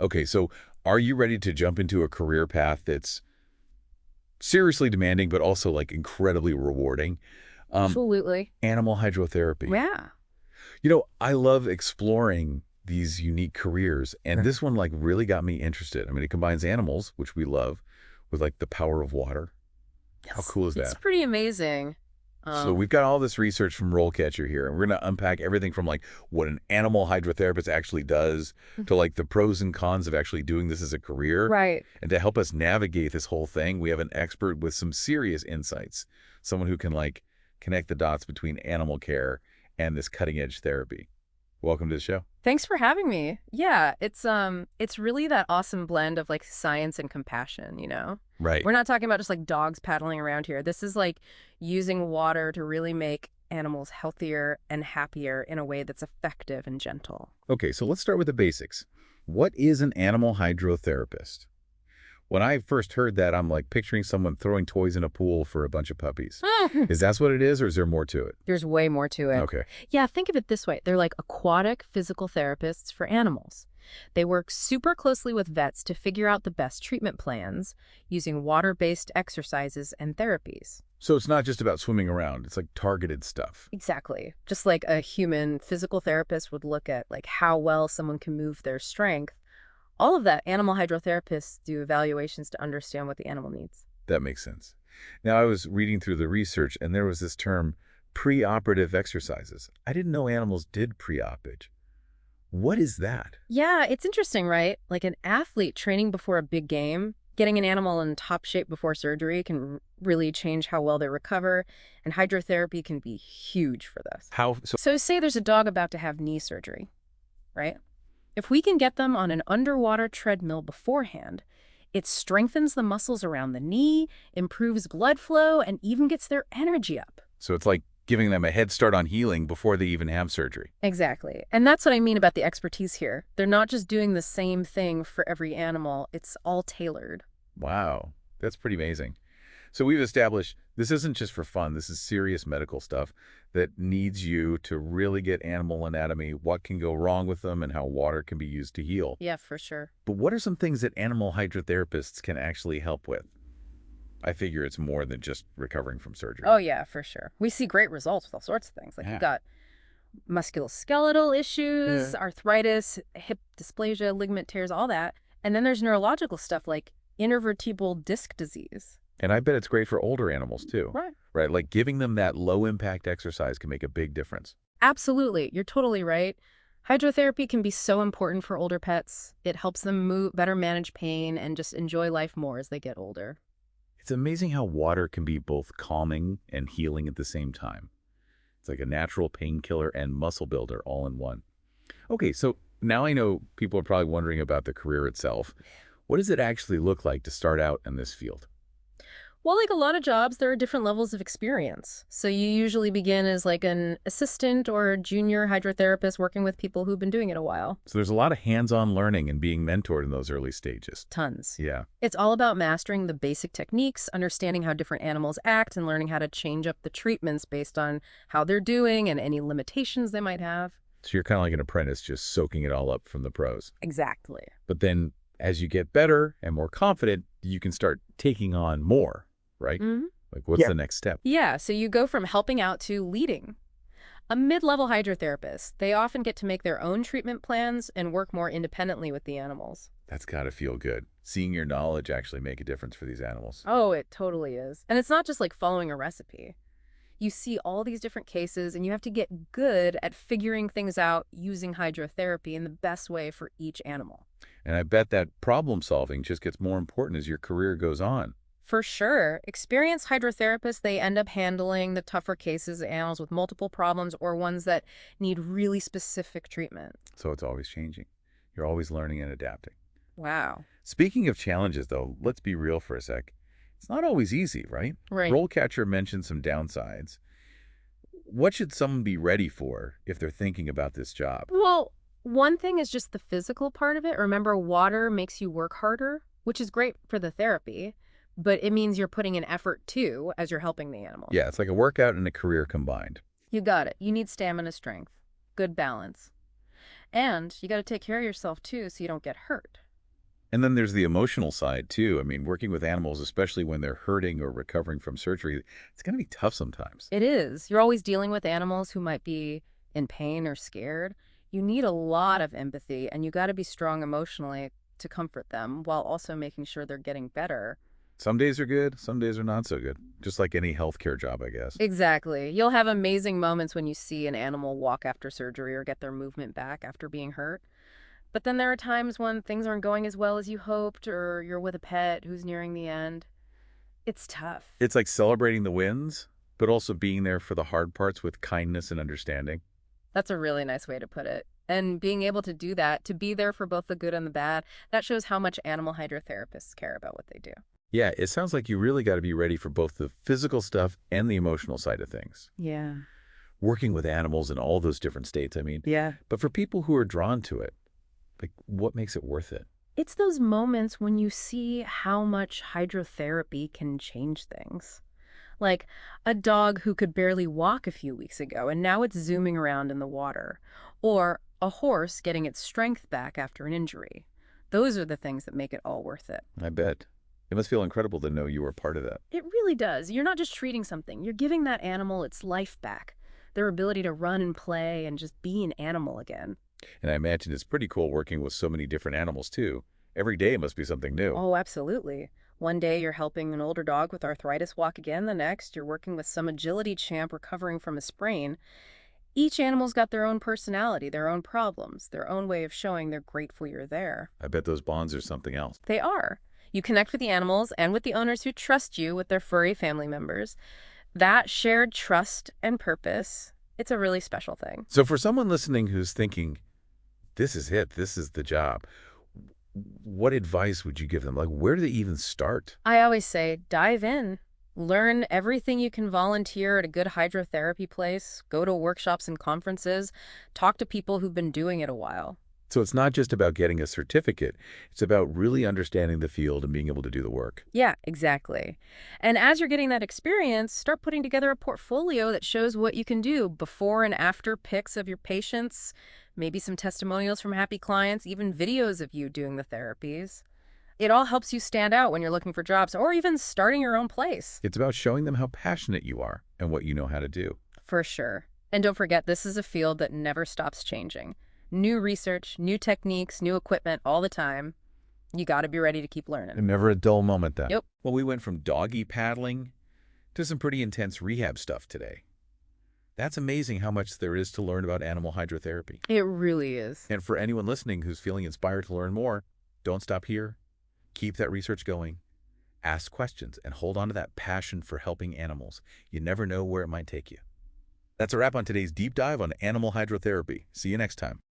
Okay, so are you ready to jump into a career path that's seriously demanding, but also like incredibly rewarding? Um, Absolutely. Animal hydrotherapy. Yeah. I love exploring these unique careers, and this one like really got me interested. I mean, it combines animals, which we love, with like the power of water. How cool is It's that? pretty amazing. So Um, we've got all this research from RoleCatcher here, and we're going to unpack everything from like what an animal hydrotherapist actually does to like the pros and cons of actually doing this as a career. right. And to help us navigate this whole thing, we have an expert with some serious insights, someone who can like connect the dots between animal care and this cutting edge therapy. Welcome to the show. Thanks for having me. Yeah, it's really that awesome blend of like science and compassion, you know? Right. We're not talking about just like dogs paddling around here. This is like using water to really make animals healthier and happier in a way that's effective and gentle. Okay, so let's start with the basics. What is an animal hydrotherapist? When I first heard that, I'm like picturing someone throwing toys in a pool for a bunch of puppies. Is that what it is, or is there more to it? There's way more to it. Okay. Yeah, think of it this way. They're like aquatic physical therapists for animals. They work super closely with vets to figure out the best treatment plans using water-based exercises and therapies. So it's not just about swimming around. It's like targeted stuff. Exactly. Just like a human physical therapist would look at like how well someone can move their strength. All of that, animal hydrotherapists do evaluations to understand what the animal needs. That makes sense. Now, I was reading through the research, and there was this term, preoperative exercises. I didn't know animals did pre-oppage. What is that? Yeah, it's interesting, right? Like an athlete training before a big game, getting an animal in top shape before surgery can really change how well they recover, and hydrotherapy can be huge for this. How? So, So say there's a dog about to have knee surgery, right? If we can get them on an underwater treadmill beforehand, it strengthens the muscles around the knee, improves blood flow, and even gets their energy up. so it's like giving them a head start on healing before they even have surgery. Exactly. And that's what I mean about the expertise here. They're not just doing the same thing for every animal, it's all tailored. Wow, that's pretty amazing. So we've established this isn't just for fun. This is serious medical stuff that needs you to really get animal anatomy, what can go wrong with them, and how water can be used to heal. Yeah, for sure. But what are some things that animal hydrotherapists can actually help with? I figure it's more than just recovering from surgery. Oh, yeah, for sure. We see great results with all sorts of things. Like Yeah. you've got musculoskeletal issues, arthritis, hip dysplasia, ligament tears, all that. And then there's neurological stuff like intervertebral disc disease. And I bet it's great for older animals too. Right. Right? Like giving them that low impact exercise can make a big difference. Absolutely. You're totally right. Hydrotherapy can be so important for older pets. It helps them better manage pain and just enjoy life more as they get older. It's amazing how water can be both calming and healing at the same time. It's like a natural painkiller and muscle builder all in one. Okay, so now I know people are probably wondering about the career itself. What does it actually look like to start out in this field? Well, like a lot of jobs, there are different levels of experience. So you usually begin as like an assistant or junior hydrotherapist working with people who've been doing it a while. So there's a lot of hands-on learning and being mentored in those early stages. Tons. Yeah. It's all about mastering the basic techniques, understanding how different animals act, and learning how to change up the treatments based on how they're doing and any limitations they might have. So you're kind of like an apprentice, just soaking it all up from the pros. Exactly. But then as you get better and more confident, you can start taking on more, right? Mhm. Like what's the next step? Yeah, so you go from helping out to leading. A mid-level hydrotherapist, they often get to make their own treatment plans and work more independently with the animals. That's got to feel good. Seeing your knowledge actually make a difference for these animals. Oh, it totally is. And it's not just like following a recipe. You see all these different cases, and you have to get good at figuring things out using hydrotherapy in the best way for each animal. And I bet that problem solving just gets more important as your career goes on. For sure. Experienced hydrotherapists, they end up handling the tougher cases, animals with multiple problems or ones that need really specific treatment. So it's always changing. You're always learning and adapting. Wow. Speaking of challenges, though, let's be real for a sec. It's not always easy, right? Right. RoleCatcher mentioned some downsides. What should someone be ready for if they're thinking about this job? Well, one thing is just the physical part of it. Remember, water makes you work harder, which is great for the therapy, but it means you're putting in effort too as you're helping the animal. Yeah, it's like a workout and a career combined. You got it. You need stamina strength, good balance. And you got to take care of yourself too so you don't get hurt. And then there's the emotional side, too. I mean, working with animals, especially when they're hurting or recovering from surgery, it's going to be tough sometimes. It is. You're always dealing with animals who might be in pain or scared. You need a lot of empathy, and you got to be strong emotionally to comfort them while also making sure they're getting better. Some days are good, some days are not so good. Just like any healthcare job, I guess. Exactly. You'll have amazing moments when you see an animal walk after surgery or get their movement back after being hurt. But then there are times when things aren't going as well as you hoped, or you're with a pet who's nearing the end. It's tough. It's like celebrating the wins, but also being there for the hard parts with kindness and understanding. That's a really nice way to put it. And being able to do that, to be there for both the good and the bad, that shows how much animal hydrotherapists care about what they do. Yeah, it sounds like you really got to be ready for both the physical stuff and the emotional side of things. Yeah. Working with animals in all those different states, I mean. Yeah. But for people who are drawn to it, like, what makes it worth it? It's those moments when you see how much hydrotherapy can change things. Like a dog who could barely walk a few weeks ago and now it's zooming around in the water. Or a horse getting its strength back after an injury. Those are the things that make it all worth it. I bet. It must feel incredible to know you were part of that. It really does. You're not just treating something, you're giving that animal its life back, their ability to run and play and just be an animal again. And I imagine it's pretty cool working with so many different animals, too. Every day must be something new. Oh, absolutely. One day you're helping an older dog with arthritis walk again, the next you're working with some agility champ recovering from a sprain. Each animal's got their own personality, their own problems, their own way of showing they're grateful you're there. I bet those bonds are something else. They are. You connect with the animals and with the owners who trust you with their furry family members. That shared trust and purpose, it's a really special thing. So for someone listening who's thinking, this is it, this is the job, what advice would you give them? Like, where do they even start? I always say, dive in. Learn everything you can volunteer at a good hydrotherapy place, go to workshops and conferences, talk to people who've been doing it a while. So it's not just about getting a certificate. It's about really understanding the field and being able to do the work. Yeah, exactly. And as you're getting that experience, start putting together a portfolio that shows what you can do, before and after pics of your patients, maybe some testimonials from happy clients, even videos of you doing the therapies. It all helps you stand out when you're looking for jobs or even starting your own place. It's about showing them how passionate you are and what you know how to do. For sure. And don't forget, this is a field that never stops changing. New research, new techniques, new equipment all the time. You got to be ready to keep learning. And never a dull moment then. Yep. Well, we went from doggy paddling to some pretty intense rehab stuff today. That's amazing how much there is to learn about animal hydrotherapy. It really is. And for anyone listening who's feeling inspired to learn more, don't stop here. Keep that research going. Ask questions and hold on to that passion for helping animals. You never know where it might take you. That's a wrap on today's deep dive on animal hydrotherapy. See you next time.